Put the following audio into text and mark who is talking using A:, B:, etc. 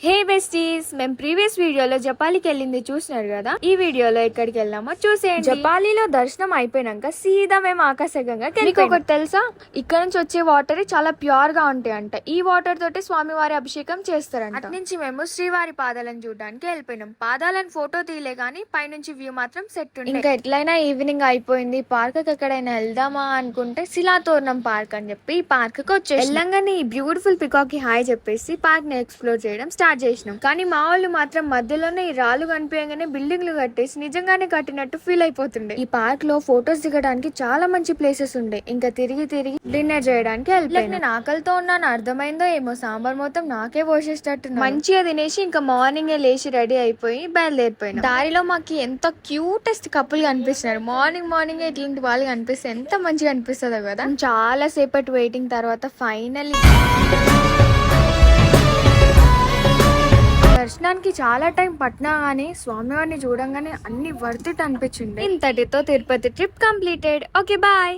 A: హే besties, మేము previous వీడియోలో జపాలికి వెళ్ళింది చూసినారు కదా. ఈ వీడియోలో ఎక్కడికి వెళ్ళామో చూసేయండి. జపాలిలో దర్శనం అయిపోయినాక సీదా మేము ఆకాశగంగా మీకు ఒకటి తెలుసా, ఇక్కడ నుంచి వచ్చే వాటర్ చాలా ప్యూర్ గా ఉంటాయి అంట. ఈ వాటర్ తోటి స్వామివారి అభిషేకం చేస్తారంట. అటు నుంచి మేము శ్రీవారి పాదాలను చూడడానికి వెళ్ళిపోయినాం. పాదాలను ఫోటో తీయలే గానీ పైనుంచి వ్యూ మాత్రం సెట్ ఉంది. ఇంకా ఎట్లయినా ఈవినింగ్ అయిపోయింది, పార్క్ కి ఎక్కడైనా వెళ్దామా అనుకుంటే శిలాతోరణం పార్క్ అని చెప్పి ఈ పార్క్ కి వచ్చేసి వెళ్ళంగానే ఈ బ్యూటిఫుల్ పికాక్ కి హాయ్ చెప్పేసి పార్క్ ని ఎక్స్ప్లోర్ చేయడం స్టార్ట్ చేసినాం. కానీ మా వాళ్ళు మాత్రం మధ్యలోనే ఈ రాళ్ళు కనిపించగానే బిల్డింగ్లు కట్టేసి నిజంగానే కట్టినట్టు ఫీల్ అయిపోతుండే. ఈ పార్క్ లో ఫొటోస్ దిగడానికి చాలా మంచి ప్లేసెస్ ఉండే. ఇంకా తిరిగి డిన్నర్ చేయడానికి వెళ్ళిపోయినా. నేను ఆకలితో ఉన్నాను అర్థమైందో ఏమో, సాంబార్ మొత్తం నాకే పోసేటట్టు మంచిగా తినేసి ఇంకా మార్నింగ్ లేచి రెడీ అయిపోయి బయలుదేరిపోయినా. దారిలో మాకు ఎంత క్యూటెస్ట్ కపుల్ కనిపిస్తున్నారు. మార్నింగ్ ఇట్లాంటి వాళ్ళు కనిపిస్తే ఎంత మంచిగా అనిపిస్తుందో కదా. చాలా సేపటి వెయిటింగ్ తర్వాత ఫైనల్లీ దర్శనానికి చాలా టైం పట్టినా గానీ స్వామివారిని చూడంగానే అన్ని వర్త్ ఇట్ అనిపించింది. ఇంతటితో Tirupati trip completed. Okay bye.